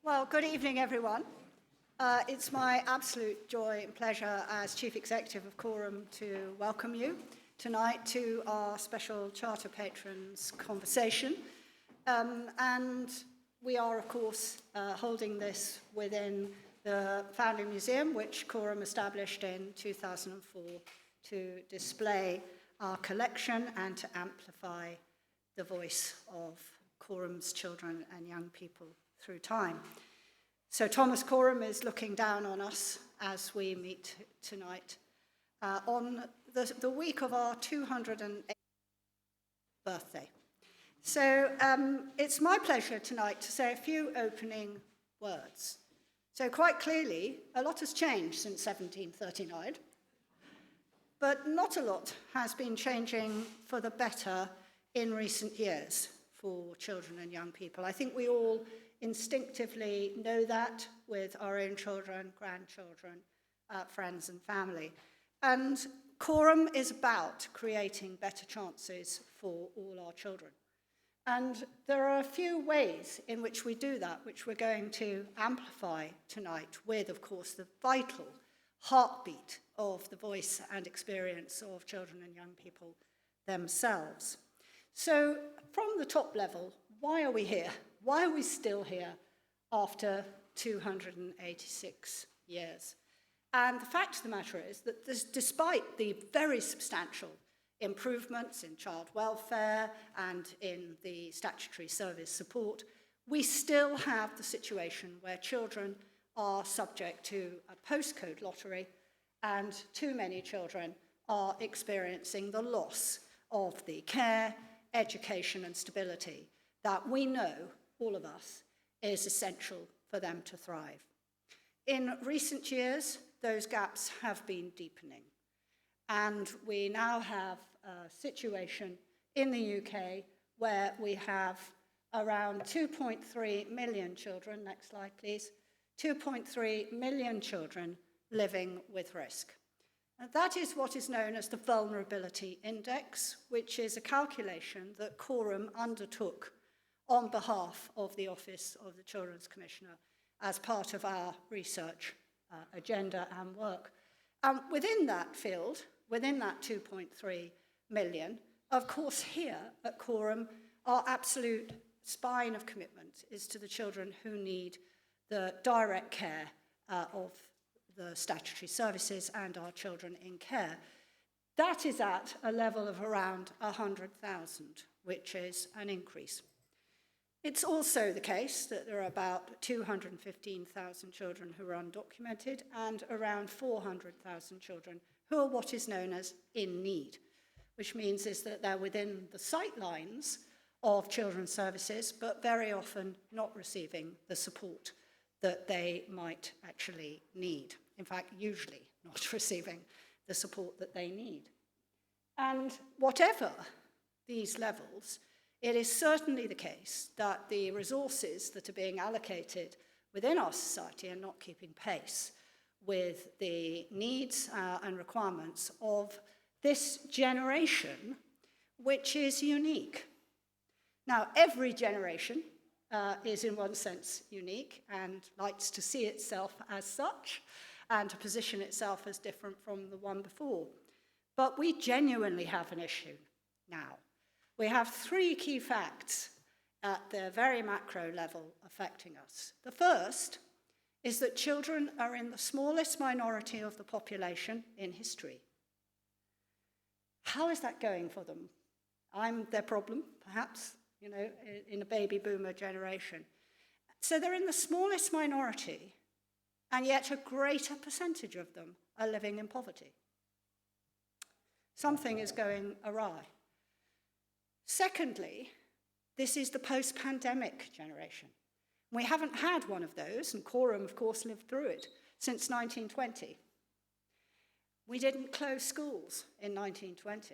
Well, good evening, everyone. It's my absolute joy and pleasure as Chief Executive of Coram to welcome you tonight to our special Charter Patrons conversation. And we are, of course, holding this within the Founding Museum, which Coram established in 2004 to display our collection and to amplify the voice of Coram's children and young people through time. So Thomas Coram is looking down on us as we meet tonight on the week of our 208th birthday. So it's my pleasure tonight to say a few opening words. So quite clearly, a lot has changed since 1739, but not a lot has been changing for the better in recent years for children and young people. I think we all instinctively know that with our own children, grandchildren, friends and family. And Coram is about creating better chances for all our children. And there are a few ways in which we do that, which we're going to amplify tonight with, of course, the vital heartbeat of the voice and experience of children and young people themselves. So from the top level, why are we here? Why are we still here after 286 years? And the fact of the matter is that despite the very substantial improvements in child welfare and in the statutory service support, we still have the situation where children are subject to a postcode lottery, and too many children are experiencing the loss of the care, education and stability that we know, all of us, is essential for them to thrive. In recent years, those gaps have been deepening, and we now have a situation in the UK where we have around 2.3 million children, next slide please, 2.3 million children living with risk. And that is what is known as the Vulnerability Index, which is a calculation that Coram undertook on behalf of the Office of the Children's Commissioner as part of our research agenda and work. Within that field, within that 2.3 million, of course here at Coram, our absolute spine of commitment is to the children who need the direct care of the statutory services and our children in care. That is at a level of around 100,000, which is an increase. It's also the case that there are about 215,000 children who are undocumented and around 400,000 children who are what is known as in need, which means is that they're within the sight lines of children's services, but very often not receiving the support that they might actually need. In fact, usually not receiving the support that they need. And whatever these levels, it is certainly the case that the resources that are being allocated within our society are not keeping pace with the needs and requirements of this generation, which is unique. Now, every generation is in one sense unique and likes to see itself as such and to position itself as different from the one before. But we genuinely have an issue now. We have three key facts at the very macro level affecting us. The first is that children are in the smallest minority of the population in history. How is that going for them? I'm their problem, perhaps, in a baby boomer generation. So they're in the smallest minority, and yet a greater percentage of them are living in poverty. Something is going awry. Secondly, this is the post-pandemic generation. We haven't had one of those, and Coram, of course, lived through it, since 1920. We didn't close schools in 1918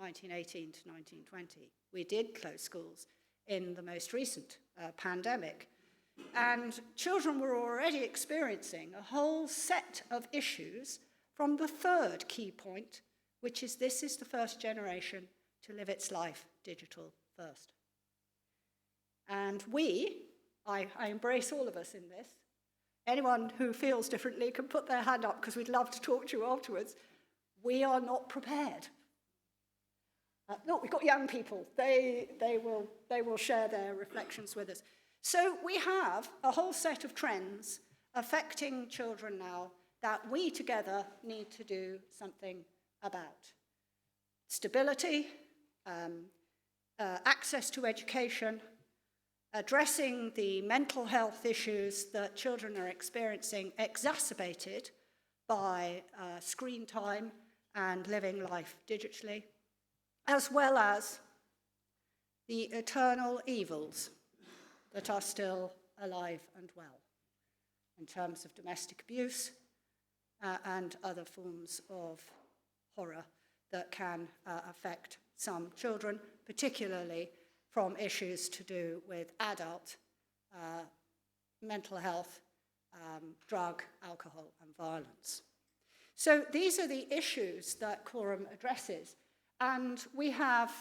to 1920. We did close schools in the most recent pandemic. And children were already experiencing a whole set of issues from the third key point, which is this is the first generation to live its life digital first. And we, I embrace all of us in this. Anyone who feels differently can put their hand up because we'd love to talk to you afterwards. We are not prepared. Look, we've got young people. They will share their reflections with us. So we have a whole set of trends affecting children now that we together need to do something about. Stability, access to education, addressing the mental health issues that children are experiencing exacerbated by screen time and living life digitally, as well as the eternal evils that are still alive and well in terms of domestic abuse and other forms of horror that can affect some children, particularly from issues to do with adult mental health, drug, alcohol, and violence. So these are the issues that Coram addresses, and we have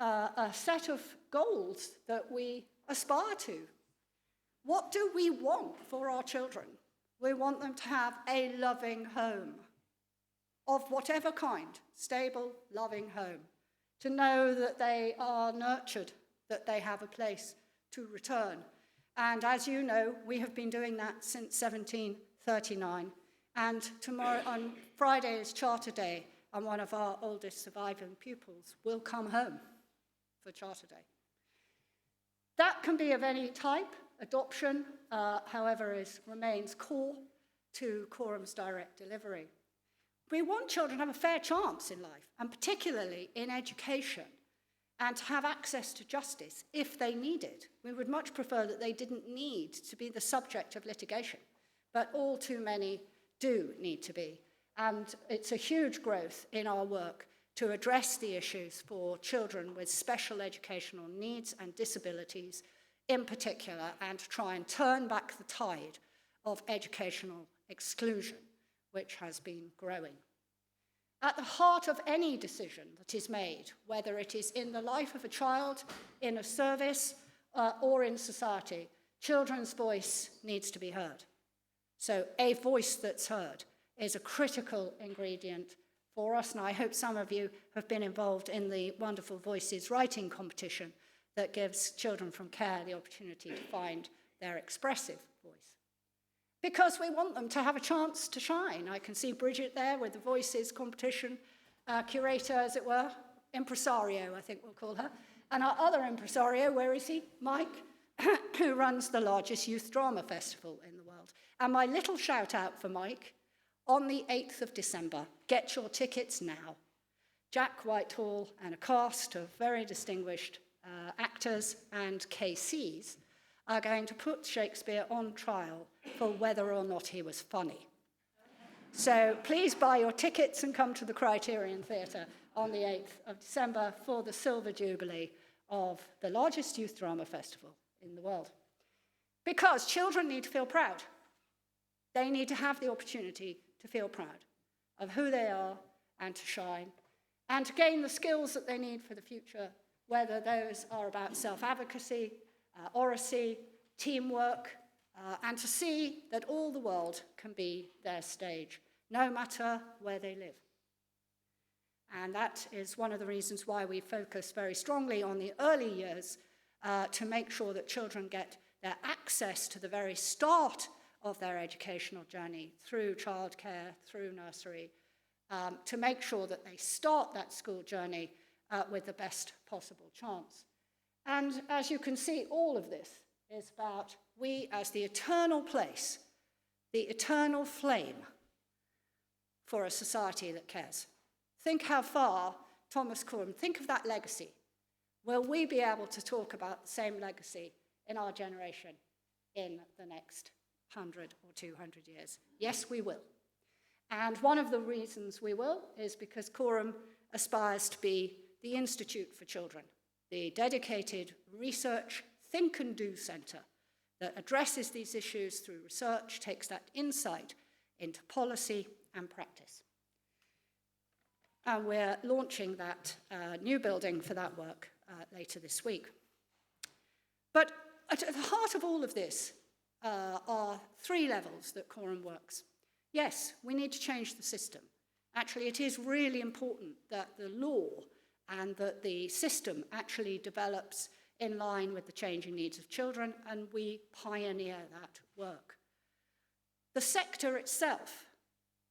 a set of goals that we aspire to. What do we want for our children? We want them to have a loving home of whatever kind, stable, loving home, to know that they are nurtured, that they have a place to return. And as you know, we have been doing that since 1739. And tomorrow, on Friday, is Charter Day, and one of our oldest surviving pupils will come home for Charter Day. That can be of any type. Adoption, however, remains core to Coram's direct delivery. We want children to have a fair chance in life, and particularly in education, and to have access to justice if they need it. We would much prefer that they didn't need to be the subject of litigation, but all too many do need to be. And it's a huge growth in our work to address the issues for children with special educational needs and disabilities in particular, and to try and turn back the tide of educational exclusion, which has been growing. At the heart of any decision that is made, whether it is in the life of a child, in a service, or in society, children's voice needs to be heard. So a voice that's heard is a critical ingredient for us, and I hope some of you have been involved in the Wonderful Voices writing competition that gives children from care the opportunity to find their expressive voice. Because we want them to have a chance to shine. I can see Bridget there with the Voices competition curator, as it were, impresario, I think we'll call her. And our other impresario, where is he? Mike, who runs the largest youth drama festival in the world. And my little shout out for Mike, on the 8th of December, get your tickets now. Jack Whitehall and a cast of very distinguished actors and KCs are going to put Shakespeare on trial for whether or not he was funny. So please buy your tickets and come to the Criterion Theatre on the 8th of December for the Silver Jubilee of the largest youth drama festival in the world. Because children need to feel proud. They need to have the opportunity to feel proud of who they are and to shine and to gain the skills that they need for the future, whether those are about self-advocacy, oracy, teamwork, and to see that all the world can be their stage, no matter where they live. And that is one of the reasons why we focus very strongly on the early years to make sure that children get their access to the very start of their educational journey through childcare, through nursery, to make sure that they start that school journey with the best possible chance. And as you can see, all of this is about we as the eternal place, the eternal flame for a society that cares. Think how far Thomas Coram, think of that legacy. Will we be able to talk about the same legacy in our generation in the next 100 or 200 years? Yes, we will. And one of the reasons we will is because Coram aspires to be the Institute for Children, the dedicated research think and do centre that addresses these issues through research, takes that insight into policy and practice. And we're launching that new building for that work later this week. But At the heart of all of this are three levels that Coram works. Yes, we need to change the system. Actually, it is really important that the law and that the system actually develops in line with the changing needs of children, and we pioneer that work. The sector itself,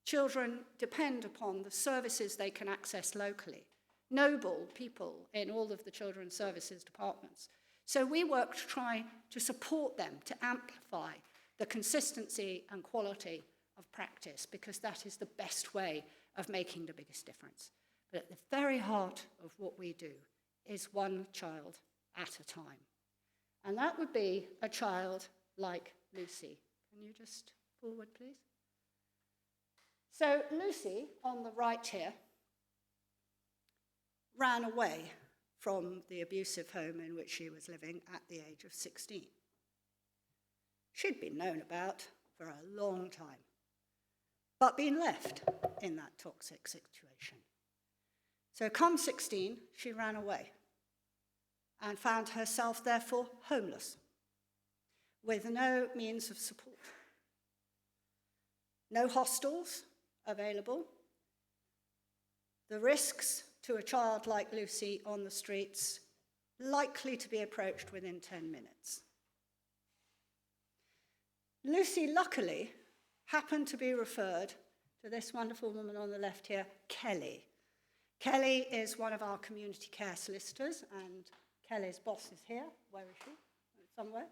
children depend upon the services they can access locally. Noble people in all of the children's services departments. So we work to try to support them, to amplify the consistency and quality of practice, because that is the best way of making the biggest difference. But at the very heart of what we do is one child at a time. And that would be a child like Lucy. Can you just forward, please? So Lucy, on the right here, ran away from the abusive home in which she was living at the age of 16. She'd been known about for a long time, but been left in that toxic situation. So come 16, she ran away and found herself, therefore, homeless, with no means of support. No hostels available. The risks to a child like Lucy on the streets likely to be approached within 10 minutes. Lucy, luckily, happened to be referred to this wonderful woman on the left here, Kelly. Kelly is one of our community care solicitors, and Kelly's boss is here. Where is she? Somewhere.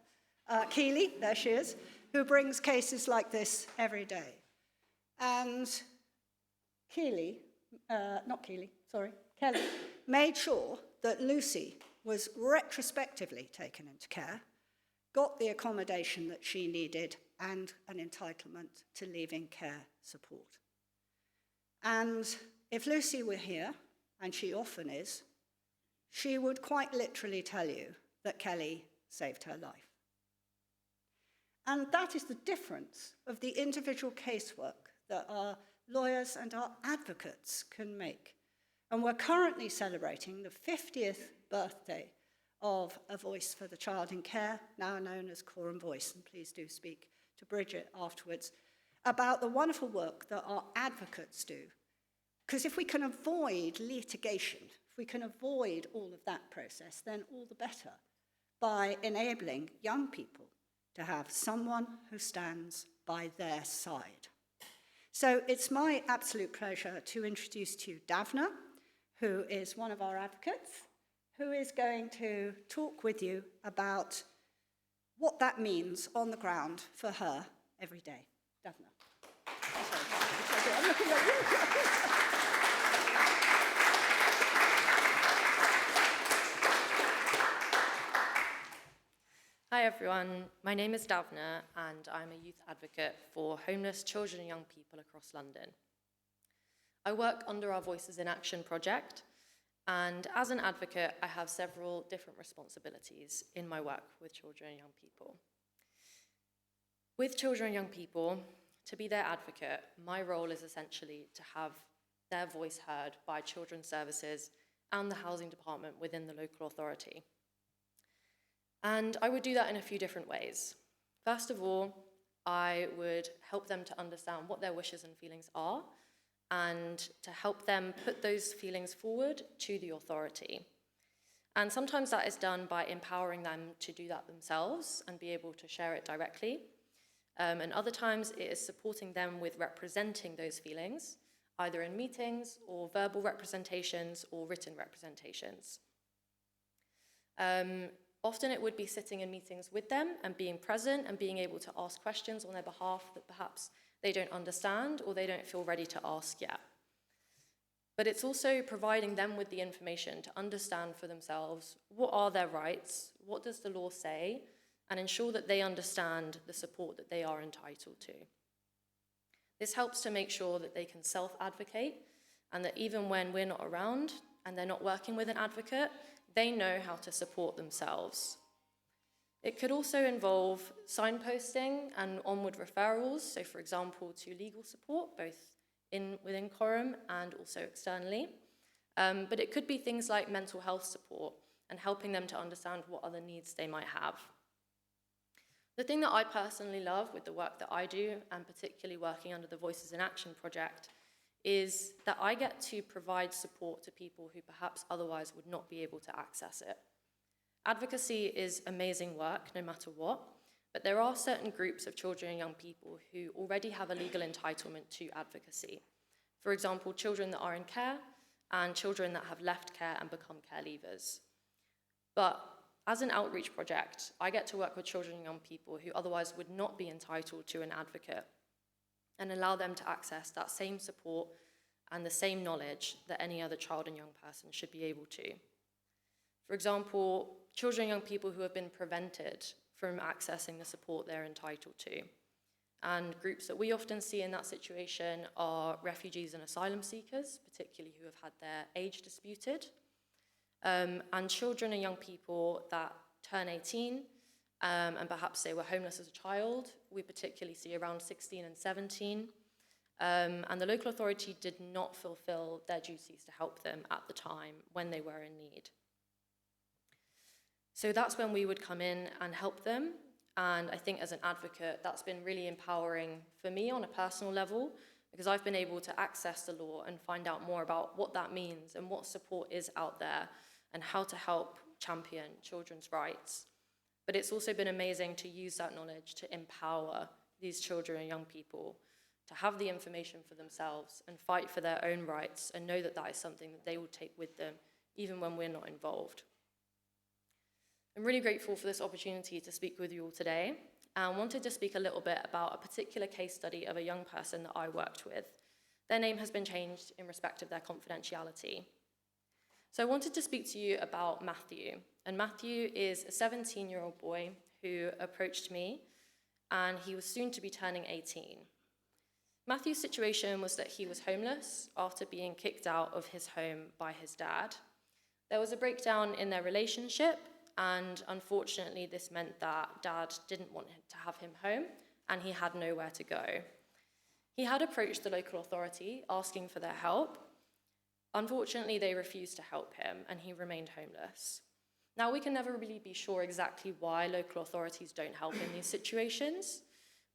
Keely, there she is, who brings cases like this every day. And Kelly made sure that Lucy was retrospectively taken into care, got the accommodation that she needed, and an entitlement to leaving care support. And if Lucy were here, and she often is, she would quite literally tell you that Kelly saved her life. And that is the difference of the individual casework that our lawyers and our advocates can make. And we're currently celebrating the 50th birthday of A Voice for the Child in Care, now known as Coram Voice, and please do speak to Bridget afterwards, about the wonderful work that our advocates do. Because if we can avoid litigation, if we can avoid all of that process, then all the better, by enabling young people to have someone who stands by their side. So it's my absolute pleasure to introduce to you Davna, who is one of our advocates, who is going to talk with you about what that means on the ground for her every day. Davna. I'm looking at you. Hi everyone, my name is Davna and I'm a youth advocate for homeless children and young people across London. I work under our Voices in Action project, and as an advocate I have several different responsibilities in my work with children and young people. With children and young people, to be their advocate, my role is essentially to have their voice heard by children's services and the housing department within the local authority. And I would do that in a few different ways. First of all, I would help them to understand what their wishes and feelings are, and to help them put those feelings forward to the authority. And sometimes that is done by empowering them to do that themselves and be able to share it directly. And other times it is supporting them with representing those feelings, either in meetings or verbal representations or written representations. Often it would be sitting in meetings with them and being present and being able to ask questions on their behalf that perhaps they don't understand or they don't feel ready to ask yet. But it's also providing them with the information to understand for themselves what are their rights, what does the law say, and ensure that they understand the support that they are entitled to. This helps to make sure that they can self-advocate, and that even when we're not around and they're not working with an advocate, they know how to support themselves. It could also involve signposting and onward referrals, so for example to legal support, both within Coram and also externally. But it could be things like mental health support and helping them to understand what other needs they might have. The thing that I personally love with the work that I do, and particularly working under the Voices in Action project, is that I get to provide support to people who perhaps otherwise would not be able to access it. Advocacy is amazing work, no matter what, but there are certain groups of children and young people who already have a legal entitlement to advocacy. For example, children that are in care and children that have left care and become care leavers. But as an outreach project, I get to work with children and young people who otherwise would not be entitled to an advocate and allow them to access that same support and the same knowledge that any other child and young person should be able to. For example, children and young people who have been prevented from accessing the support they're entitled to. And groups that we often see in that situation are refugees and asylum seekers, particularly who have had their age disputed, and children and young people that turn 18 and perhaps they were homeless as a child. We particularly see around 16 and 17. And the local authority did not fulfill their duties to help them at the time when they were in need. So that's when we would come in and help them. And I think as an advocate, that's been really empowering for me on a personal level, because I've been able to access the law and find out more about what that means and what support is out there and how to help champion children's rights. But it's also been amazing to use that knowledge to empower these children and young people to have the information for themselves and fight for their own rights and know that that is something that they will take with them even when we're not involved. I'm really grateful for this opportunity to speak with you all today, and wanted to speak a little bit about a particular case study of a young person that I worked with. Their name has been changed in respect of their confidentiality. So I wanted to speak to you about Matthew, and Matthew is a 17-year-old boy who approached me, and he was soon to be turning 18. Matthew's situation was that he was homeless after being kicked out of his home by his dad. There was a breakdown in their relationship, and unfortunately this meant that dad didn't want to have him home and he had nowhere to go. He had approached the local authority asking for their help. Unfortunately, they refused to help him and he remained homeless. Now, we can never really be sure exactly why local authorities don't help in these situations,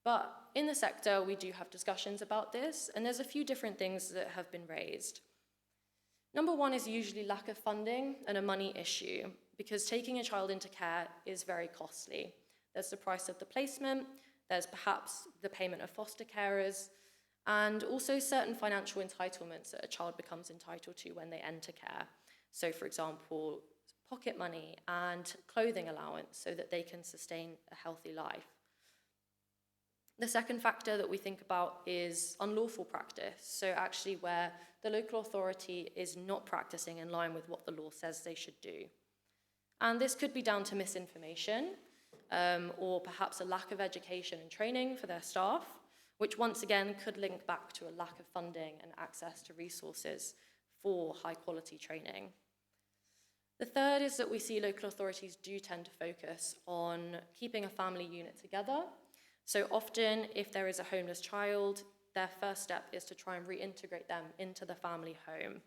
but in the sector we do have discussions about this, and there's a few different things that have been raised. Number one is usually lack of funding and a money issue, because taking a child into care is very costly. There's the price of the placement, there's perhaps the payment of foster carers, and also certain financial entitlements that a child becomes entitled to when they enter care. So, for example, pocket money and clothing allowance so that they can sustain a healthy life. The second factor that we think about is unlawful practice, so actually where the local authority is not practicing in line with what the law says they should do. And this could be down to misinformation, or perhaps a lack of education and training for their staff, which once again could link back to a lack of funding and access to resources for high-quality training. The third is that we see local authorities do tend to focus on keeping a family unit together. So often, if there is a homeless child, their first step is to try and reintegrate them into the family home.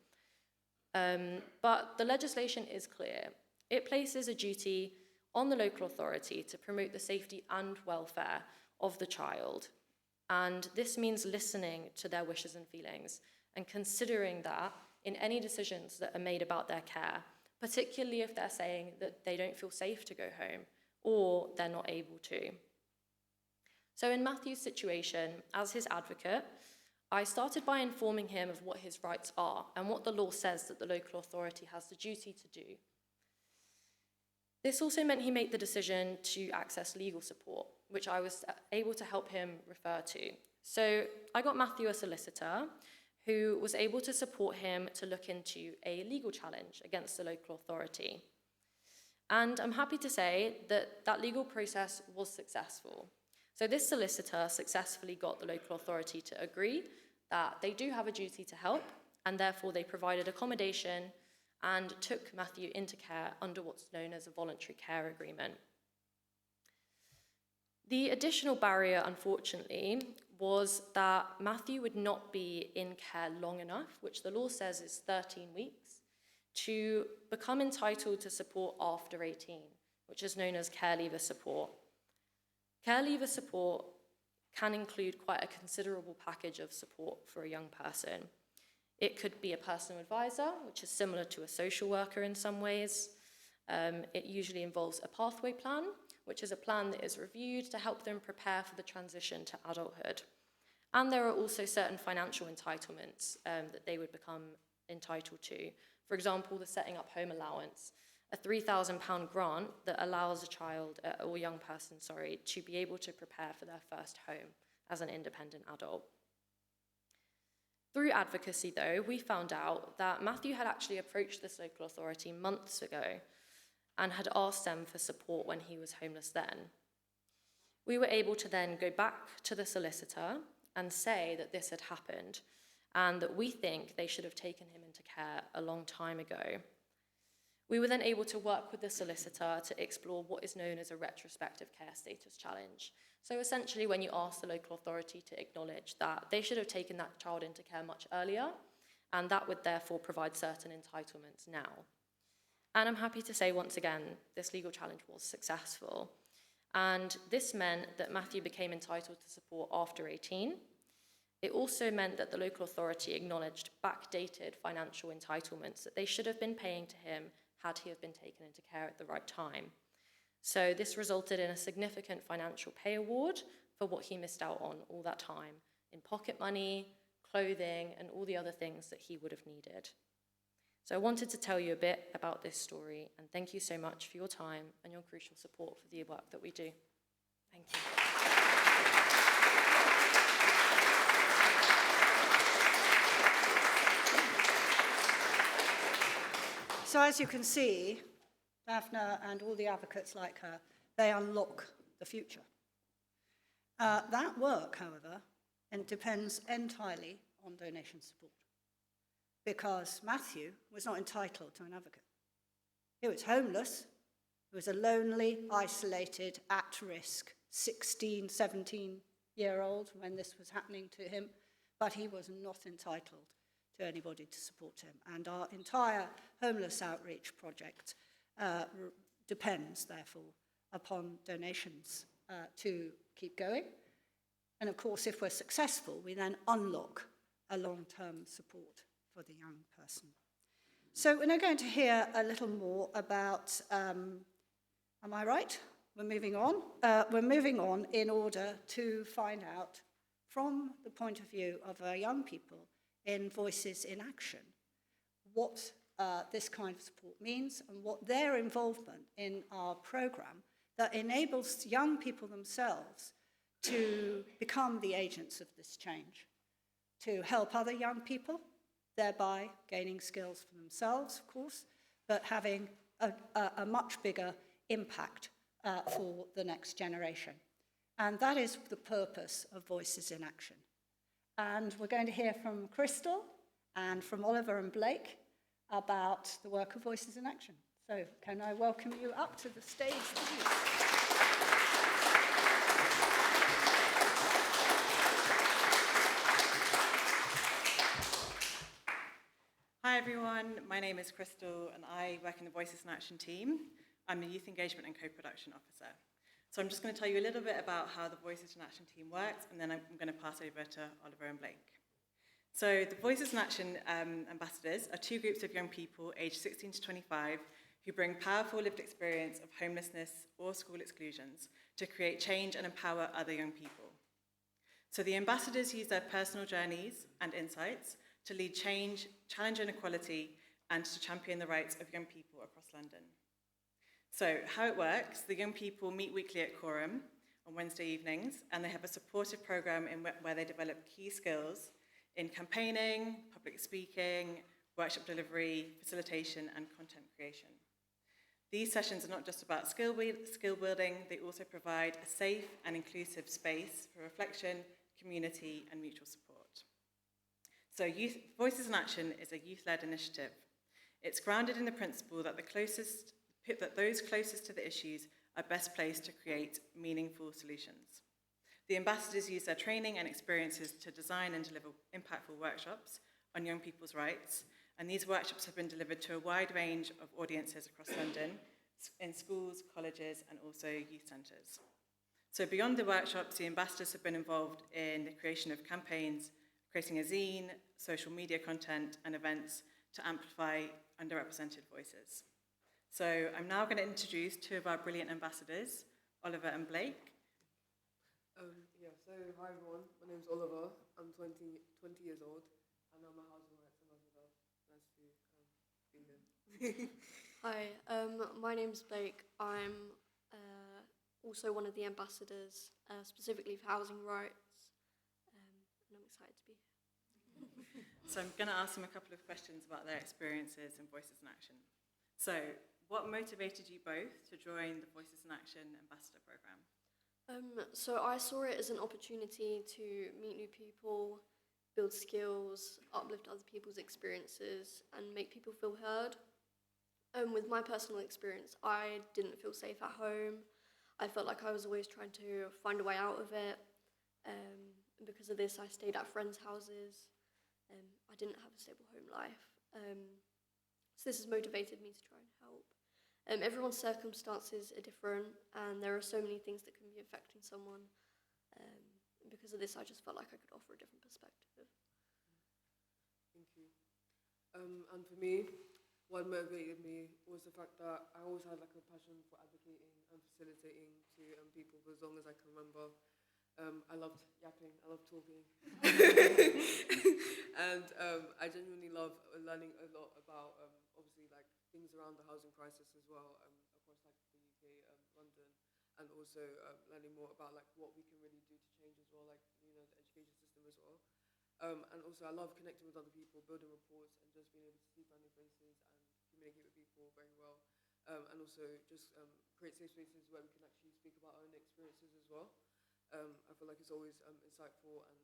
But the legislation is clear. It places a duty on the local authority to promote the safety and welfare of the child. And this means listening to their wishes and feelings and considering that in any decisions that are made about their care, particularly if they're saying that they don't feel safe to go home or they're not able to. So in Matthew's situation, as his advocate, I started by informing him of what his rights are and what the law says that the local authority has the duty to do. This also meant he made the decision to access legal support, which I was able to help him refer to. So I got Matthew a solicitor who was able to support him to look into a legal challenge against the local authority. And I'm happy to say that that legal process was successful. So this solicitor successfully got the local authority to agree that they do have a duty to help, and therefore they provided accommodation and took Matthew into care under what's known as a voluntary care agreement. The additional barrier, unfortunately, was that Matthew would not be in care long enough, which the law says is 13 weeks, to become entitled to support after 18, which is known as care leaver support. Care leaver support can include quite a considerable package of support for a young person. It could be a personal advisor, which is similar to a social worker in some ways. It usually involves a pathway plan, which is a plan that is reviewed to help them prepare for the transition to adulthood. And there are also certain financial entitlements that they would become entitled to. For example, the setting up home allowance, a £3,000 grant that allows a child or young person, to be able to prepare for their first home as an independent adult. Through advocacy, though, we found out that Matthew had actually approached this local authority months ago and had asked them for support when he was homeless then. We were able to then go back to the solicitor and say that this had happened and that we think they should have taken him into care a long time ago. We were then able to work with the solicitor to explore what is known as a retrospective care status challenge. So essentially when you ask the local authority to acknowledge that they should have taken that child into care much earlier, and that would therefore provide certain entitlements now. And I'm happy to say once again, this legal challenge was successful. And this meant that Matthew became entitled to support after 18. It also meant that the local authority acknowledged backdated financial entitlements that they should have been paying to him had he have been taken into care at the right time. So this resulted in a significant financial pay award for what he missed out on all that time in pocket money, clothing, and all the other things that he would have needed. So I wanted to tell you a bit about this story, and thank you so much for your time and your crucial support for the work that we do. Thank you. So as you can see, Daphne and all the advocates like her, they unlock the future. That work, however, depends entirely on donation support, because Matthew was not entitled to an advocate. He was homeless. He was a lonely, isolated, at-risk 16, 17-year-old when this was happening to him, but he was not entitled to anybody to support him. And our entire homeless outreach project depends, therefore, upon donations to keep going. And of course, if we're successful, we then unlock a long-term support for the young person. So we're now going to hear a little more about, am I right? We're moving on. We're moving on in order to find out from the point of view of our young people in Voices in Action what this kind of support means and what their involvement in our programme that enables young people themselves to become the agents of this change, to help other young people, thereby gaining skills for themselves, of course, but having a much bigger impact for the next generation. And that is the purpose of Voices in Action. And we're going to hear from Crystal and from Oliver and Blake about the work of Voices in Action. So can I welcome you up to the stage, please? Hi everyone, my name is Crystal and I work in the Voices in Action team. I'm a Youth Engagement and Co-Production Officer. So I'm just going to tell you a little bit about how the Voices in Action team works, and then I'm going to pass over to Oliver and Blake. So the Voices in Action ambassadors are two groups of young people aged 16 to 25 who bring powerful lived experience of homelessness or school exclusions to create change and empower other young people. So the ambassadors use their personal journeys and insights to lead change, challenge inequality, and to champion the rights of young people across London. So how it works, the young people meet weekly at Coram on Wednesday evenings, and they have a supportive programme where they develop key skills in campaigning, public speaking, workshop delivery, facilitation, and content creation. These sessions are not just about skill building, they also provide a safe and inclusive space for reflection, community, and mutual support. So Voices in Action is a youth-led initiative. It's grounded in the principle that those closest to the issues are best placed to create meaningful solutions. The ambassadors use their training and experiences to design and deliver impactful workshops on young people's rights, and these workshops have been delivered to a wide range of audiences across London, in schools, colleges, and also youth centres. So beyond the workshops, the ambassadors have been involved in the creation of campaigns, creating a zine, social media content, and events to amplify underrepresented voices. So I'm now going to introduce two of our brilliant ambassadors, Oliver and Blake. So hi everyone, my name's Oliver, I'm 20 years old, and I'm a housing rights ambassador. Nice to be here. Hi, my name's Blake. I'm also one of the ambassadors, specifically for housing rights, and I'm excited to be here. So I'm going to ask them a couple of questions about their experiences in Voices in Action. So what motivated you both to join the Voices in Action Ambassador Programme? So I saw it as an opportunity to meet new people, build skills, uplift other people's experiences, and make people feel heard. With my personal experience, I didn't feel safe at home. I felt like I was always trying to find a way out of it. And because of this, I stayed at friends' houses. I didn't have a stable home life. So this has motivated me to try and help. Everyone's circumstances are different, and there are so many things that can be affecting someone. Because of this, I just felt like I could offer a different perspective. Thank you. And for me, what motivated me was the fact that I always had like a passion for advocating and facilitating to people for as long as I can remember. I loved yapping, I loved talking. And I genuinely love learning a lot about obviously like things around the housing crisis as well, across like the UK, London, and also learning more about like what we can really do to change as well, like the education system as well. And also I love connecting with other people, building reports, and just being able to see friendly faces and communicate with people very well. And also just create safe spaces where we can actually speak about our own experiences as well. I feel like it's always insightful, and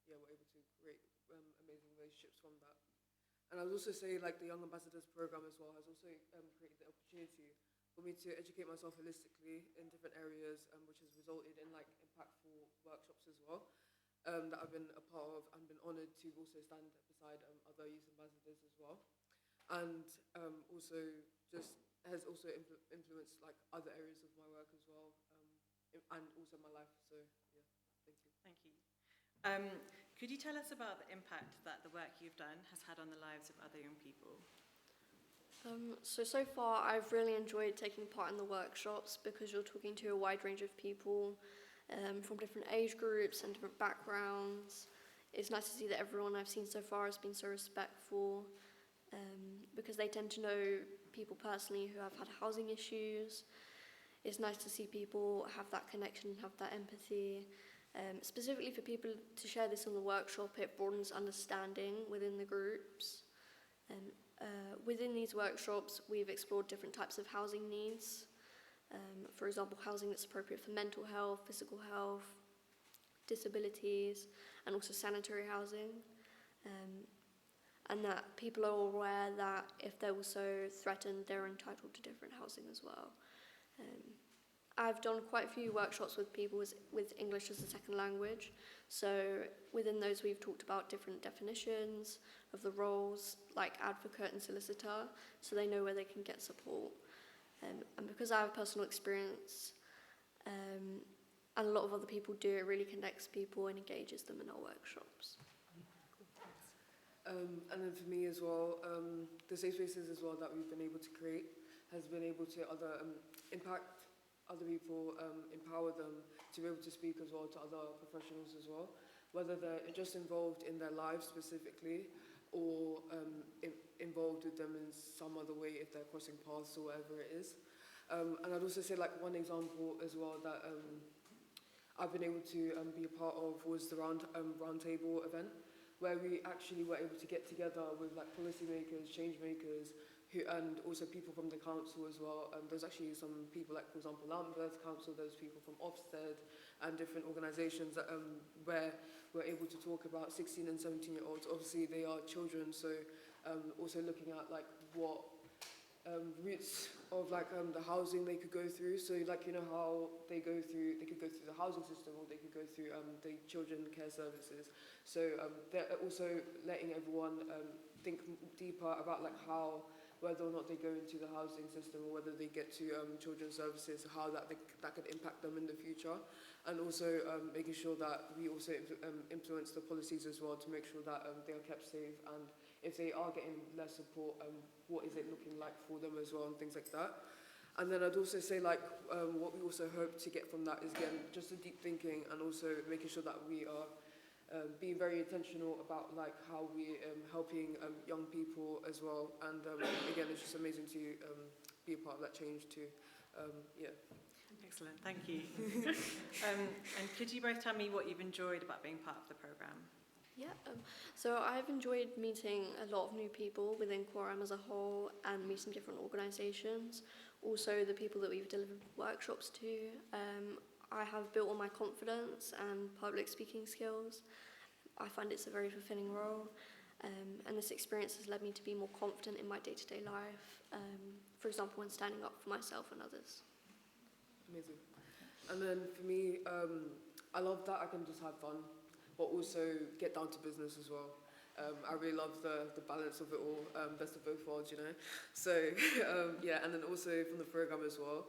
we're able to create amazing relationships from that. And I would also say like the Young Ambassadors Programme as well has also created the opportunity for me to educate myself holistically in different areas, which has resulted in like impactful workshops as well. That I've been a part of and been honoured to also stand beside other youth ambassadors as well. And also just has also influenced like other areas of my work as well, and also my life. So yeah, thank you. Thank you. Could you tell us about the impact that the work you've done has had on the lives of other young people? So far I've really enjoyed taking part in the workshops because you're talking to a wide range of people from different age groups and different backgrounds. It's nice to see that everyone I've seen so far has been so respectful, because they tend to know people personally who have had housing issues. It's nice to see people have that connection, have that empathy. Specifically for people to share this in the workshop, it broadens understanding within the groups. Within these workshops, we've explored different types of housing needs. For example, housing that's appropriate for mental health, physical health, disabilities, and also sanitary housing. And that people are aware that if they're also threatened, they're entitled to different housing as well. I've done quite a few workshops with people with English as a second language. So within those, we've talked about different definitions of the roles, like advocate and solicitor, so they know where they can get support. And because I have personal experience, and a lot of other people do, it really connects people and engages them in our workshops. And then for me as well, the safe spaces as well that we've been able to create has been able to impact other people, empower them to be able to speak as well to other professionals as well, whether they're just involved in their lives specifically or involved with them in some other way if they're crossing paths or whatever it is. And I'd also say like one example as well that I've been able to be a part of was the round table event, where we actually were able to get together with like policymakers, change makers, and also people from the council as well. There's actually some people like, for example, Lambeth Council, there's people from Ofsted and different organisations that, where we're able to talk about 16 and 17-year-olds. Obviously, they are children, so also looking at like what routes of like the housing they could go through. So like, you know how they could go through the housing system, or they could go through the children care services. So they're also letting everyone think deeper about like how whether or not they go into the housing system or whether they get to children's services, how that could impact them in the future. And also making sure that we also influence the policies as well to make sure that they are kept safe, and if they are getting less support, what is it looking like for them as well, and things like that. And then I'd also say, like, what we also hope to get from that is, again, just the deep thinking, and also making sure that we are being very intentional about like how we helping young people as well. And again, it's just amazing to be a part of that change too. Yeah. Excellent, thank you. And could you both tell me what you've enjoyed about being part of the programme? Yeah, so I've enjoyed meeting a lot of new people within Coram as a whole, and meeting different organisations. Also the people that we've delivered workshops to. I have built on my confidence and public speaking skills. I find it's a very fulfilling role, and this experience has led me to be more confident in my day-to-day life, for example, when standing up for myself and others. Amazing. And then for me, I love that I can just have fun, but also get down to business as well. I really love the balance of it all, best of both worlds, you know. So, yeah, and then also from the programme as well,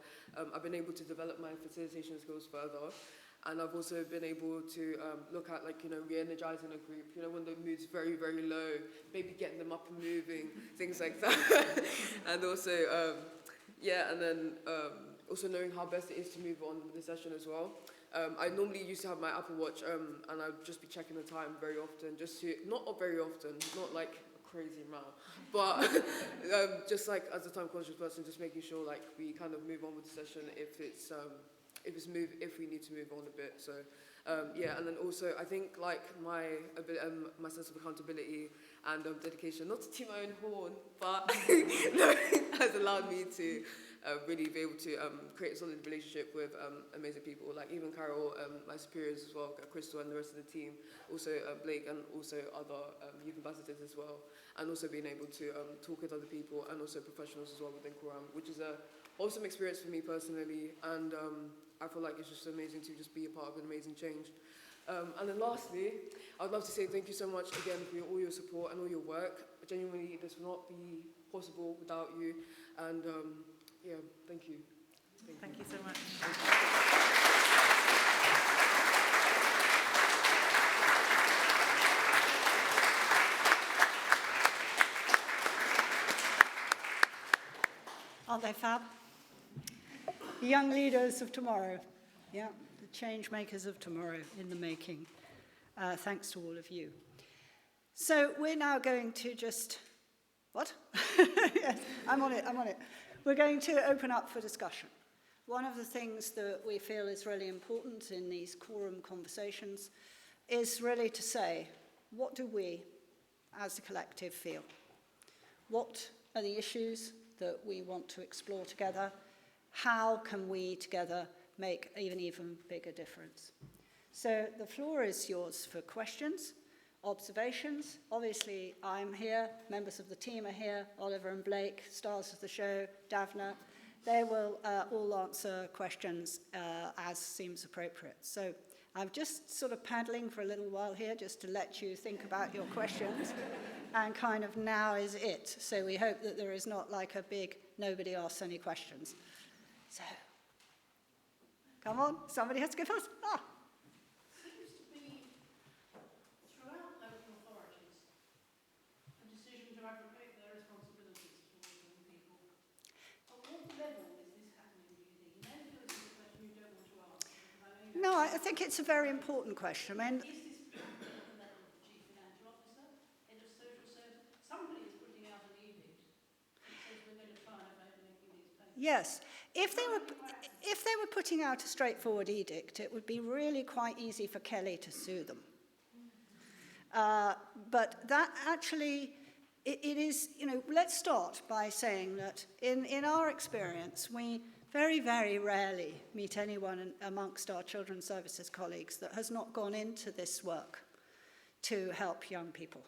I've been able to develop my facilitation skills further, and I've also been able to look at, like, you know, re-energising a group, you know, when the mood's very, very low, maybe getting them up and moving, things like that. And also, yeah, and then also knowing how best it is to move on with the session as well. I normally used to have my Apple Watch, and I'd just be checking the time very often, just to, not very often, not like a crazy amount, but just like as a time-conscious person, just making sure like we kind of move on with the session if we need to move on a bit. So yeah, and then also I think like my sense of accountability and dedication, not to toot my own horn, but has allowed me to really be able to create a solid relationship with amazing people, like even Carol, my superiors as well, Crystal and the rest of the team, also Blake and also other youth ambassadors as well, and also being able to talk with other people and also professionals as well within Coram, which is a awesome experience for me personally, and I feel like it's just amazing to just be a part of an amazing change. And then lastly, I'd love to say thank you so much again for all your support and all your work. Genuinely, this would not be possible without you, and yeah, thank you. Thank you so much. Aren't they fab? The young leaders of tomorrow. Yeah, the change makers of tomorrow in the making. Thanks to all of you. So we're now going to just... What? Yes, I'm on it. We're going to open up for discussion. One of the things that we feel is really important in these Coram conversations is really to say, what do we as a collective feel? What are the issues that we want to explore together? How can we together make an even bigger difference? So the floor is yours for questions, observations. Obviously, I'm here, members of the team are here, Oliver and Blake, stars of the show, Davna. They will all answer questions as seems appropriate. So I'm just sort of paddling for a little while here just to let you think about your questions, and kind of now is it. So we hope that there is not like a big nobody asks any questions. So, come on, somebody has to go first. Seems to be throughout local authorities a decision to abrogate their responsibilities towards young people. At what level is this happening, do you think? And then there is a question you don't want to answer. No, I think it's a very important question. I mean, Is this happening at the level of the Chief Financial Officer, Head of Social Services? Somebody is putting out an edict that says we're going to try and avoid making these payments. yes, if they were putting out a straightforward edict, it would be really quite easy for Kelly to sue them. But that actually, it is, you know, let's start by saying that in our experience, we very, very rarely meet anyone amongst our children's services colleagues that has not gone into this work to help young people.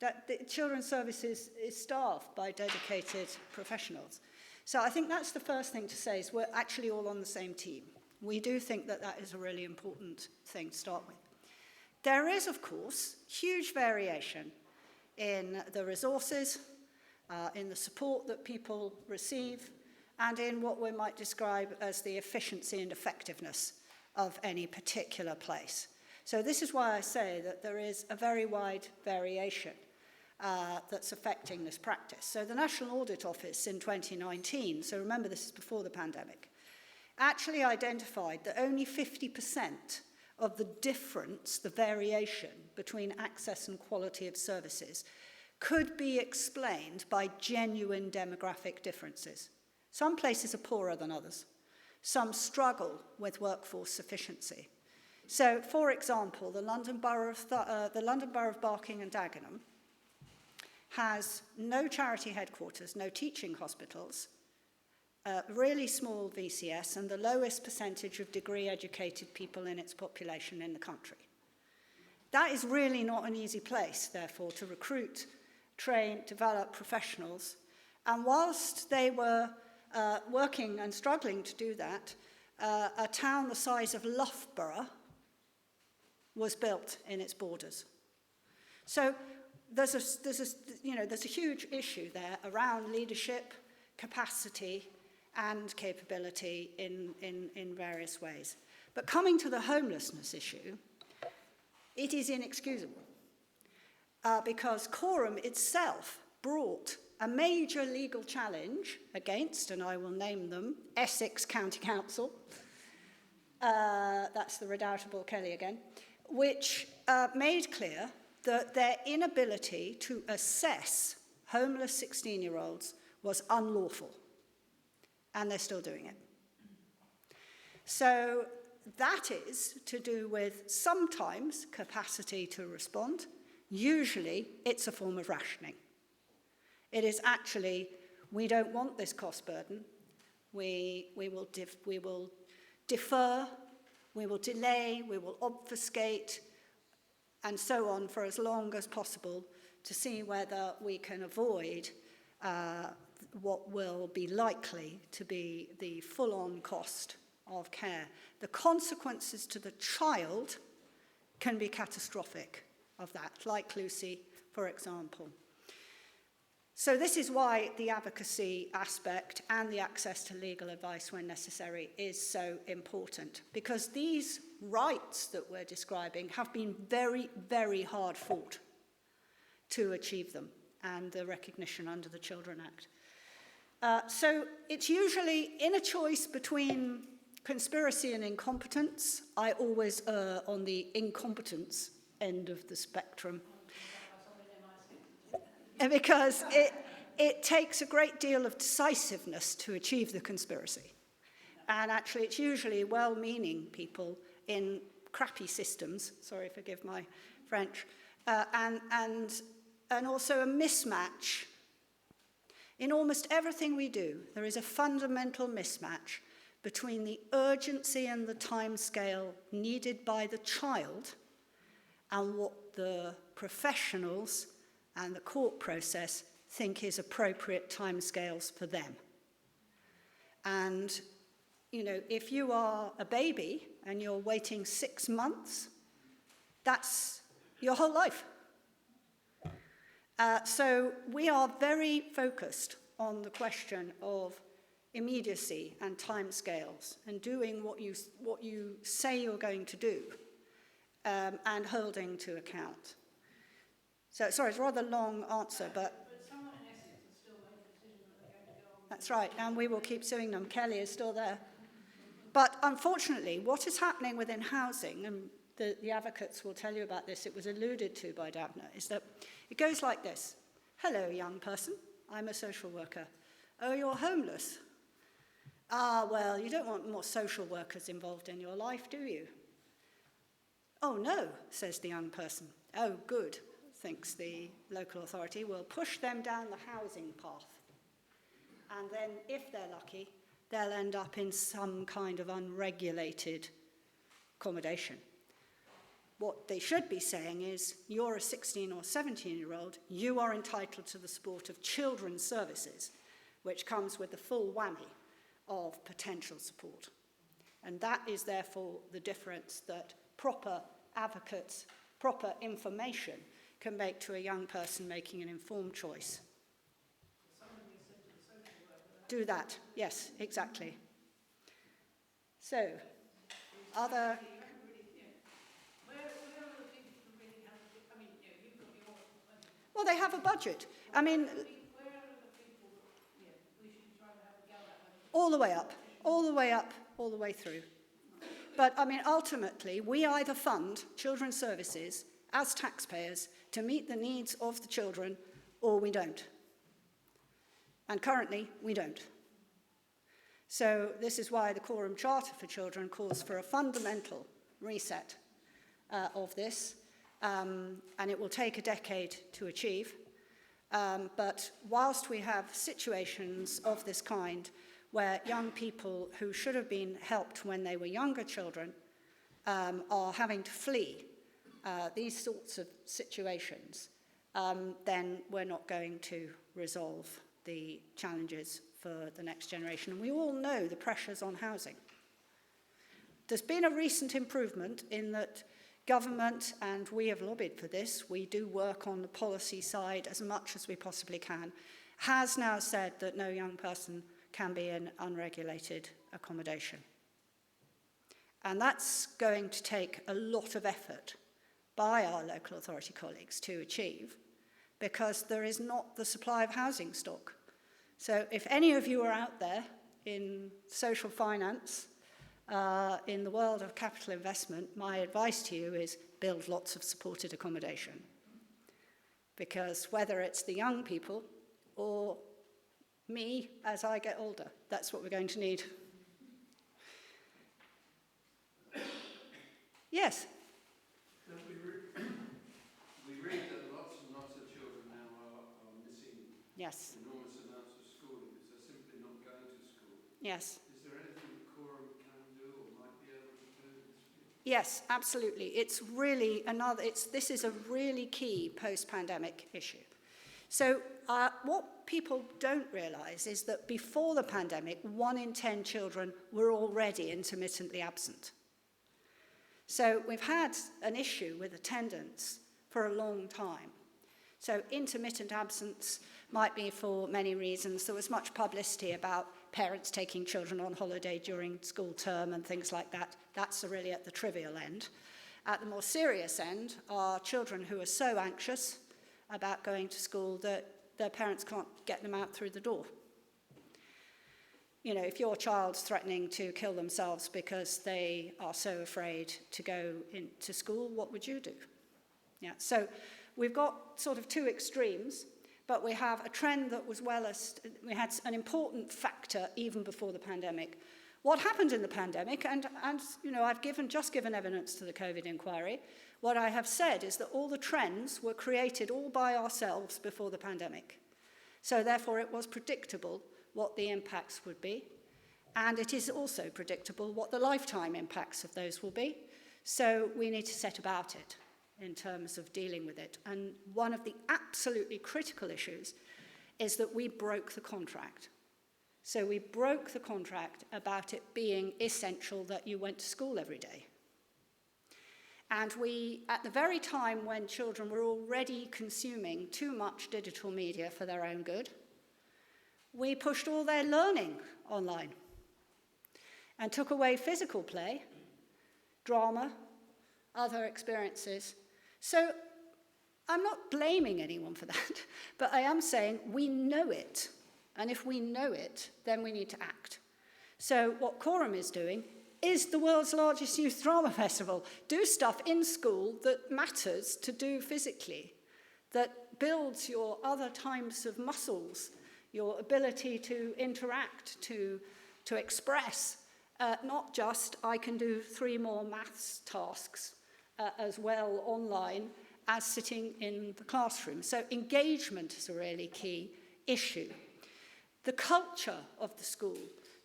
That the children's services is staffed by dedicated professionals. So I think that's the first thing to say, is we're actually all on the same team. We do think that that is a really important thing to start with. There is, of course, huge variation in the resources, in the support that people receive, and in what we might describe as the efficiency and effectiveness of any particular place. So this is why I say that there is a very wide variation that's affecting this practice. So the National Audit Office in 2019, so remember this is before the pandemic, actually identified that only 50% of the difference, the variation between access and quality of services could be explained by genuine demographic differences. Some places are poorer than others. Some struggle with workforce sufficiency. So, for example, the London Borough of Barking and Dagenham has no charity headquarters, no teaching hospitals, really small VCS, and the lowest percentage of degree-educated people in its population in the country. That is really not an easy place, therefore, to recruit, train, develop professionals. And whilst they were working and struggling to do that, a town the size of Loughborough was built in its borders. So there's a huge issue there around leadership, capacity, and capability in various ways. But coming to the homelessness issue, it is inexcusable because Coram itself brought a major legal challenge against, and I will name them, Essex County Council, that's the redoubtable Kelly again, which made clear that their inability to assess homeless 16-year-olds was unlawful, and they're still doing it. So that is to do with sometimes capacity to respond. Usually it's a form of rationing. It is actually, we don't want this cost burden. We will defer, we will delay, we will obfuscate, and so on for as long as possible to see whether we can avoid what will be likely to be the full-on cost of care. The consequences to the child can be catastrophic of that, like Lucy, for example. So this is why the advocacy aspect and the access to legal advice when necessary is so important, because these rights that we're describing have been very, very hard fought to achieve them, and the recognition under the Children Act. So it's usually in a choice between conspiracy and incompetence. I always err on the incompetence end of the spectrum. Because it takes a great deal of decisiveness to achieve the conspiracy. And actually, it's usually well-meaning people in crappy systems, sorry, forgive my French, and also a mismatch. In almost everything we do, there is a fundamental mismatch between the urgency and the timescale needed by the child and what the professionals and the court process think is appropriate timescales for them. And, you know, if you are a baby and you're waiting 6 months, that's your whole life. So we are very focused on the question of immediacy and timescales and doing what you say you're going to do and holding to account. So, sorry, it's a rather long answer, but someone in Essex has still made the decision that they're going to go on. that's right, and we will keep suing them. Kelly is still there. But unfortunately, what is happening within housing, and the advocates will tell you about this, it was alluded to by Daphne, is that it goes like this. Hello, young person, I'm a social worker. Oh, you're homeless? Ah, well, you don't want more social workers involved in your life, do you? Oh, no, says the young person. Oh, good, thinks the local authority. We'll push them down the housing path. And then, if they're lucky, they'll end up in some kind of unregulated accommodation. What they should be saying is, you're a 16 or 17-year-old, you are entitled to the support of children's services, which comes with the full whammy of potential support. And that is therefore the difference that proper advocates, proper information can make to a young person making an informed choice. do that. Yes, exactly. So, other... Well, they have a budget. I mean, all the way up, all the way up, all the way through. But, I mean, ultimately, we either fund children's services as taxpayers to meet the needs of the children, or we don't. And currently, we don't. So this is why the Coram Charter for Children calls for a fundamental reset of this, and it will take a decade to achieve. But whilst we have situations of this kind where young people who should have been helped when they were younger children are having to flee these sorts of situations, then we're not going to resolve the challenges for the next generation. And we all know the pressures on housing. There's been a recent improvement in that government, and we have lobbied for this, we do work on the policy side as much as we possibly can, has now said that no young person can be in unregulated accommodation. And that's going to take a lot of effort by our local authority colleagues to achieve, because there is not the supply of housing stock. So if any of you are out there in social finance, in the world of capital investment, my advice to you is build lots of supported accommodation. Because whether it's the young people or me as I get older, that's what we're going to need. Yes? We read that lots and lots of children now are missing Yes. enormous amounts of schooling because they're simply not going to school. Yes. Is there anything that Coram can do or might be able to do in this field? Yes, absolutely. It's really this is a really key post-pandemic issue. So what people don't realise is that before the pandemic, 1 in 10 children were already intermittently absent. So we've had an issue with attendance for a long time. So intermittent absence might be for many reasons. There was much publicity about parents taking children on holiday during school term and things like that. That's really at the trivial end. At the more serious end are children who are so anxious about going to school that their parents can't get them out through the door. You know, if your child's threatening to kill themselves because they are so afraid to go into school, what would you do? Yeah, so we've got sort of two extremes, but we have a trend that was we had an important factor even before the pandemic. What happened in the pandemic, and you know, I've just given evidence to the COVID inquiry. What I have said is that all the trends were created all by ourselves before the pandemic. So therefore it was predictable what the impacts would be. And it is also predictable what the lifetime impacts of those will be. So we need to set about it in terms of dealing with it. And one of the absolutely critical issues is that we broke the contract. So we broke the contract about it being essential that you went to school every day. And we, at the very time when children were already consuming too much digital media for their own good, we pushed all their learning online and took away physical play, drama, other experiences. So I'm not blaming anyone for that, but I am saying we know it. And if we know it, then we need to act. So what Coram is doing is the world's largest youth drama festival. Do stuff in school that matters to do physically, that builds your other types of muscles, your ability to interact, to express, not just I can do 3 more maths tasks as well online as sitting in the classroom. So engagement is a really key issue. The culture of the school,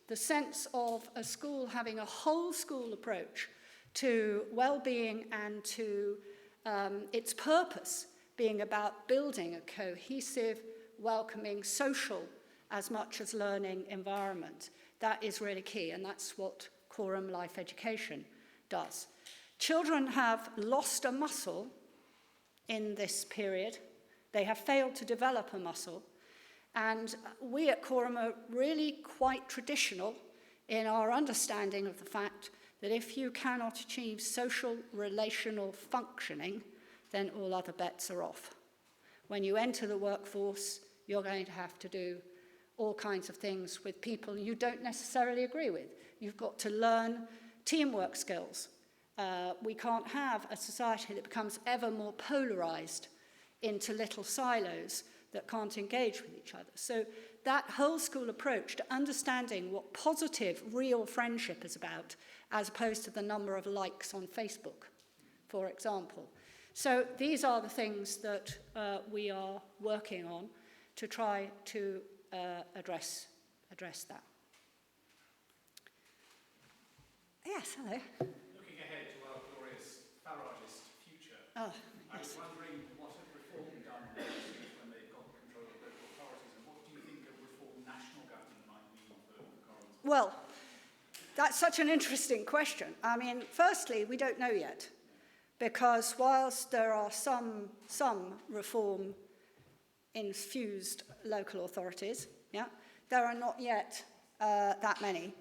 the sense of a school having a whole school approach to well-being and to its purpose being about building a cohesive, welcoming, social, as much as learning environment. That is really key, and that's what Coram Life Education does. Children have lost a muscle in this period. They have failed to develop a muscle, And we at Coram are really quite traditional in our understanding of the fact that if you cannot achieve social relational functioning, then all other bets are off. When you enter the workforce, you're going to have to do all kinds of things with people you don't necessarily agree with. You've got to learn teamwork skills. We can't have a society that becomes ever more polarized into little silos that can't engage with each other. So that whole school approach to understanding what positive, real friendship is about, as opposed to the number of likes on Facebook, for example. So these are the things that we are working on to try to address that. Yes, hello. Looking ahead to our glorious Faragist future, Oh, I was yes. wondering what have Reform done when they've got control of local authorities, and what do you think a Reform national government might mean for Coram Voice? Well, that's such an interesting question. I mean, firstly, we don't know yet, because whilst there are some reform-infused local authorities, there are not yet that many.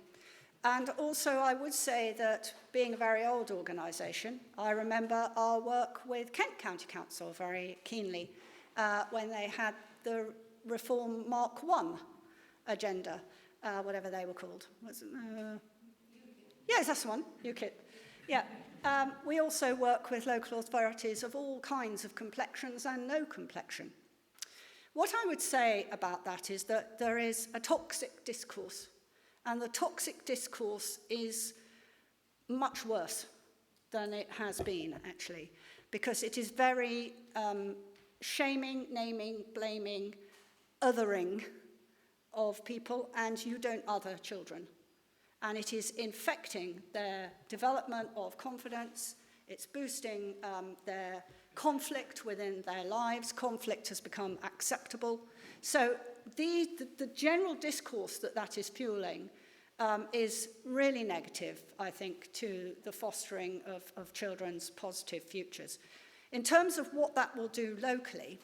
And also, I would say that being a very old organisation, I remember our work with Kent County Council very keenly when they had the Reform Mark I agenda, whatever they were called. Yes, that's the one, UKIP. Yeah. We also work with local authorities of all kinds of complexions and no complexion. What I would say about that is that there is a toxic discourse, and the toxic discourse is much worse than it has been, actually, because it is very shaming, naming, blaming, othering of people, and you don't other children. And it is infecting their development of confidence. It's boosting their conflict within their lives. Conflict has become acceptable. So the general discourse that is fueling is really negative, I think, to the fostering of children's positive futures. In terms of what that will do locally,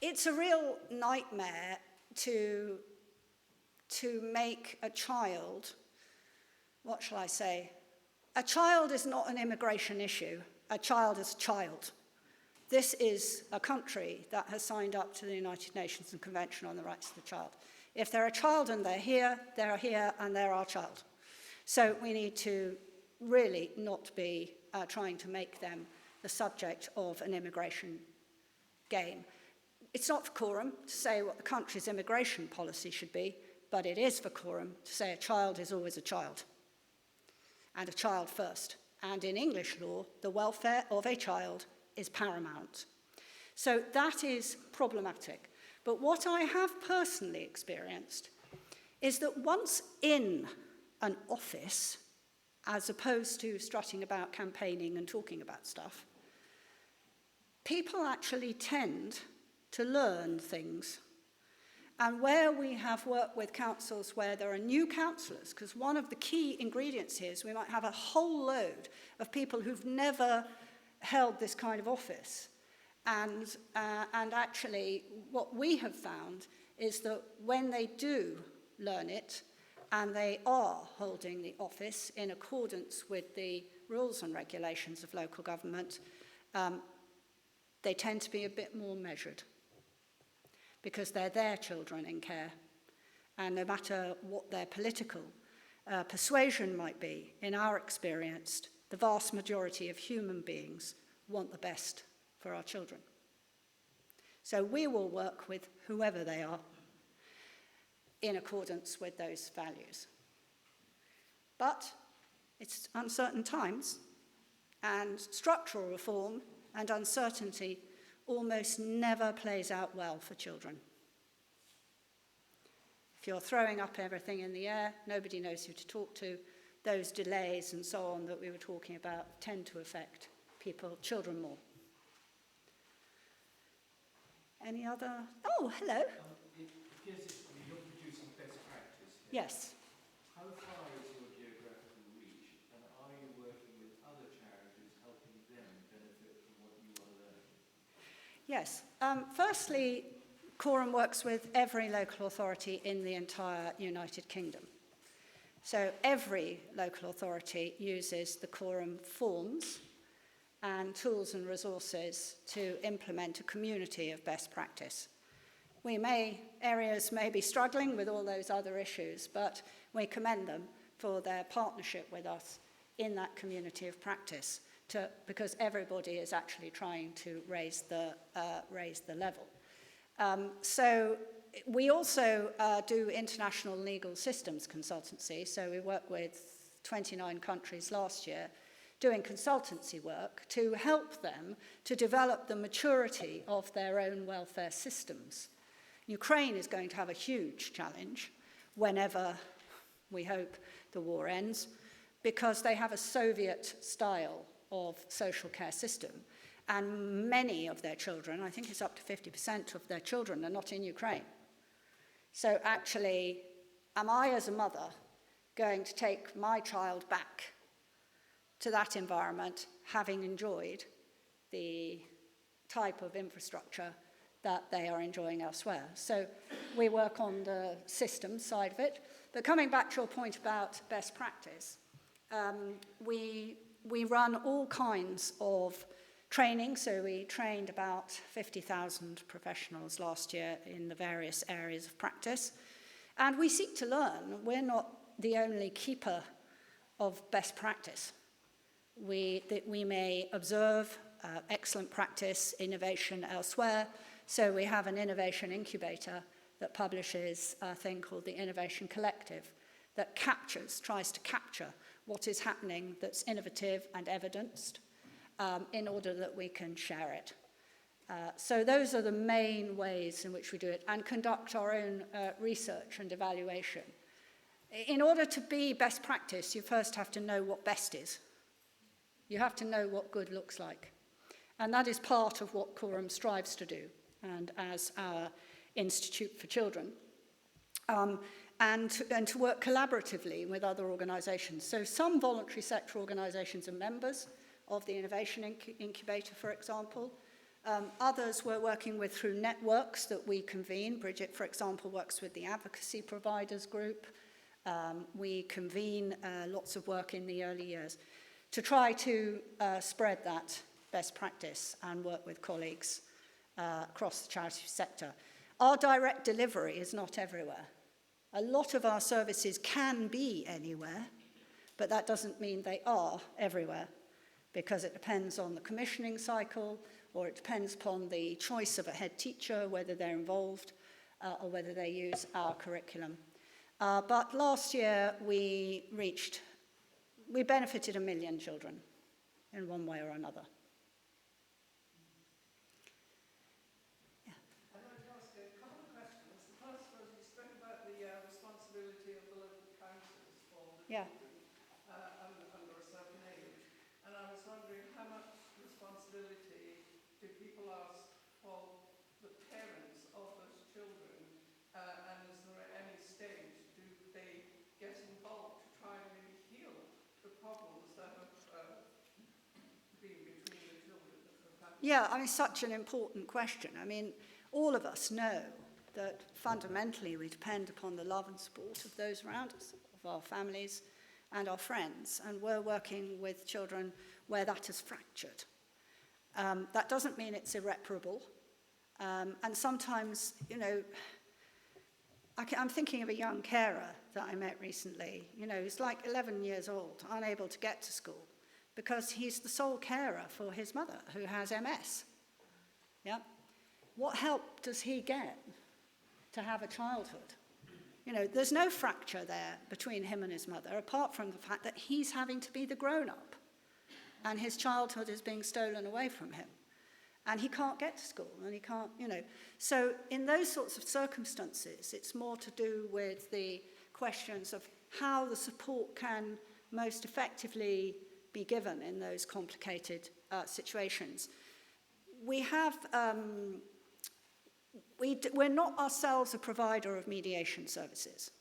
it's a real nightmare to make a child, what shall I say? A child is not an immigration issue. A child is a child. This is a country that has signed up to the United Nations and Convention on the Rights of the Child. If they're a child and they're here and they're our child. So we need to really not be trying to make them the subject of an immigration game. It's not for Coram to say what the country's immigration policy should be, but it is for Coram to say a child is always a child, and a child first. And in English law, the welfare of a child is paramount. So that is problematic. But what I have personally experienced is that once in an office, as opposed to strutting about campaigning and talking about stuff, people actually tend to learn things. And where we have worked with councils where there are new councillors, because one of the key ingredients here is we might have a whole load of people who've never held this kind of office. And actually, what we have found is that when they do learn it, and they are holding the office in accordance with the rules and regulations of local government, they tend to be a bit more measured, because they're their children in care. And no matter what their political persuasion might be, in our experience, the vast majority of human beings want the best for our children. So we will work with whoever they are in accordance with those values. But it's uncertain times, and structural reform and uncertainty almost never plays out well for children. If you're throwing up everything in the air, nobody knows who to talk to, those delays and so on that we were talking about tend to affect children more. Any other? Oh, hello. It appears that you're producing best practice here. Yes. How far is your geographical reach, and are you working with other charities helping them benefit from what you are learning? Yes. Firstly, Coram works with every local authority in the entire United Kingdom. So every local authority uses the Coram forms and tools and resources to implement a community of best practice. Areas may be struggling with all those other issues, but we commend them for their partnership with us in that community of practice, because everybody is actually trying to raise the level. So we also do international legal systems consultancy, so we work with 29 countries last year doing consultancy work to help them to develop the maturity of their own welfare systems. Ukraine is going to have a huge challenge whenever, we hope, the war ends, because they have a Soviet style of social care system. And many of their children, I think it's up to 50% of their children, are not in Ukraine. So actually, am I as a mother going to take my child back to that environment, having enjoyed the type of infrastructure that they are enjoying elsewhere? So we work on the system side of it. But coming back to your point about best practice, we run all kinds of training. So we trained about 50,000 professionals last year in the various areas of practice. And we seek to learn. We're not the only keeper of best practice. We may observe excellent practice, innovation elsewhere. So we have an innovation incubator that publishes a thing called the Innovation Collective that tries to capture what is happening that's innovative and evidenced in order that we can share it. So those are the main ways in which we do it, and conduct our own research and evaluation. In order to be best practice, you first have to know what best is. You have to know what good looks like. And that is part of what Coram strives to do, and as our Institute for Children, and to work collaboratively with other organisations. So some voluntary sector organisations are members of the Innovation Incubator, for example. Others we're working with through networks that we convene. Bridget, for example, works with the Advocacy Providers Group. We convene lots of work in the early years to try to spread that best practice and work with colleagues across the charity sector. Our direct delivery is not everywhere. A lot of our services can be anywhere, but that doesn't mean they are everywhere, because it depends on the commissioning cycle, or it depends upon the choice of a head teacher, whether they're involved or whether they use our curriculum. But last year we benefited 1 million children in one way or another. I'd like to ask a couple of questions. The first was, you spoke about the responsibility of the local councils for the children under a certain age. And I was wondering, how much responsibility do people ask for the parents of those children? And is there at any stage, do they get involved to try and maybe heal the problems that have been between the children? Yeah, I mean, such an important question. I mean, all of us know that fundamentally we depend upon the love and support of those around us, of our families and our friends, and we're working with children where that is fractured. That doesn't mean it's irreparable, and sometimes, you know, I'm thinking of a young carer that I met recently. You know, he's like 11 years old, unable to get to school, because he's the sole carer for his mother, who has MS. Yeah? What help does he get to have a childhood? You know, there's no fracture there between him and his mother, apart from the fact that he's having to be the grown-up, and his childhood is being stolen away from him. And he can't get to school, and he can't, you know. So in those sorts of circumstances, it's more to do with the questions of how the support can most effectively be given in those complicated situations. We have, we're not ourselves a provider of mediation services,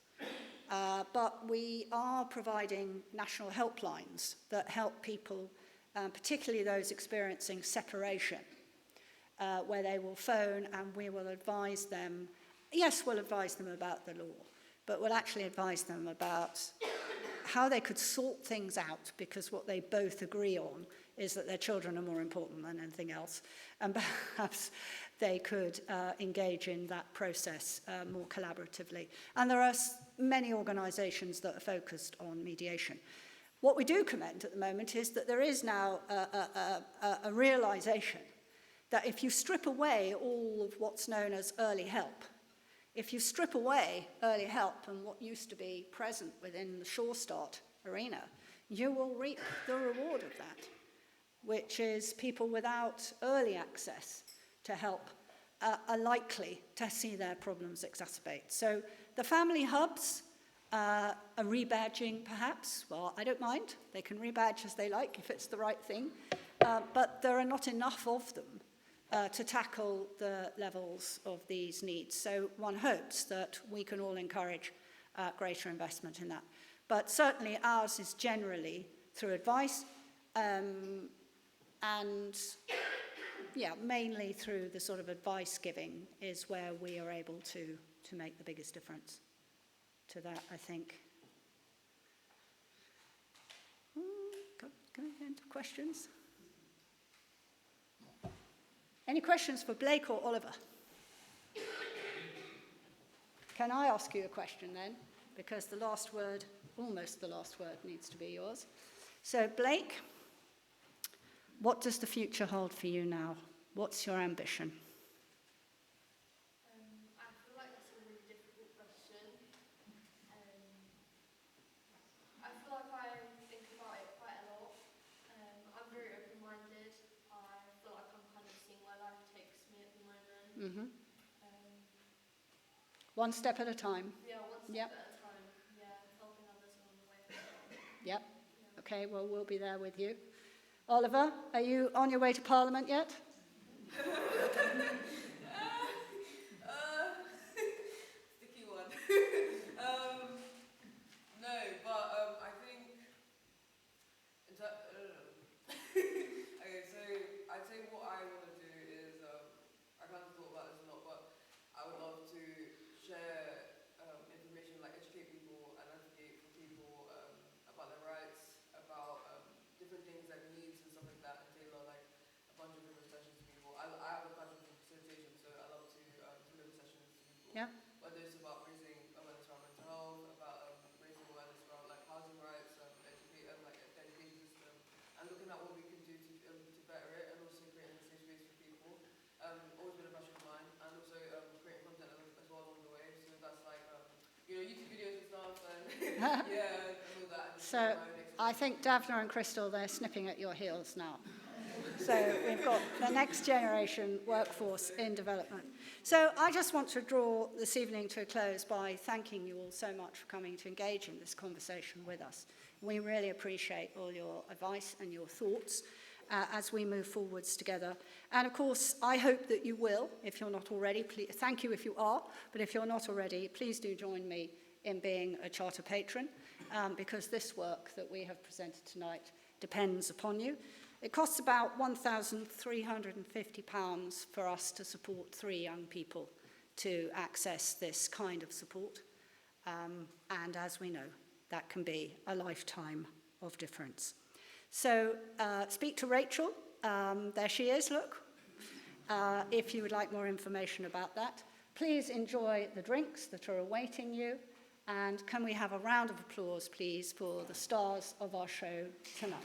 but we are providing national helplines that help people, particularly those experiencing separation, where they will phone and we will advise them. Yes, we'll advise them about the law, but we'll actually advise them about how they could sort things out, because what they both agree on is that their children are more important than anything else, and perhaps they could engage in that process more collaboratively. And there are many organisations that are focused on mediation. What we do commend at the moment is that there is now a realisation that if you strip away all of what's known as early help, if you strip away early help and what used to be present within the Sure Start arena, you will reap the reward of that, which is people without early access to help are likely to see their problems exacerbate. So the family hubs, a rebadging perhaps, well, I don't mind. They can rebadge as they like if it's the right thing, but there are not enough of them to tackle the levels of these needs. So one hopes that we can all encourage greater investment in that. But certainly ours is generally through advice and, yeah, mainly through the sort of advice giving is where we are able to make the biggest difference to that, I think. Go into questions. Any questions for Blake or Oliver? Can I ask you a question then? Because the last word, almost the last word, needs to be yours. So Blake, what does the future hold for you now? What's your ambition? I feel like that's a really difficult question. I feel like I think about it quite a lot. I'm very open-minded. I feel like I'm kind of seeing where life takes me at the moment. Mm-hmm. One step at a time. Yeah, one step at a time. Yeah, helping others along the way as well. Yep. Okay, well, we'll be there with you. Oliver, are you on your way to Parliament yet? Sticky one. No, but I think okay, so I'd say what I want to do is I kind of thought about this a lot, but I would love to share information, like educate people and advocate for people about their rights, about different things like needs and stuff like that, and tailor like a bunch of different sessions to people. I have a passion for facilitation, so I love to deliver sessions to people. Yeah. Whether it's about raising awareness around mental health, about raising awareness around like housing rights, like education system, and looking at what we can do to better it, and also creating a safe space for people. Always been a passion of mine, and also creating content as well along the way. So that's like YouTube videos and stuff, and yeah, and all that. So I think Davna and Crystal, they're snipping at your heels now. So we've got the next generation workforce in development. So I just want to draw this evening to a close by thanking you all so much for coming to engage in this conversation with us. We really appreciate all your advice and your thoughts as we move forwards together. And of course, I hope that you will, if you're not already. Please, thank you if you are, but if you're not already, please do join me in being a Charter Patron, because this work that we have presented tonight depends upon you. It costs about £1,350 for us to support 3 young people to access this kind of support. And as we know, that can be a lifetime of difference. So speak to Rachel. There she is, look. If you would like more information about that. Please enjoy the drinks that are awaiting you. And can we have a round of applause, please, for the stars of our show tonight?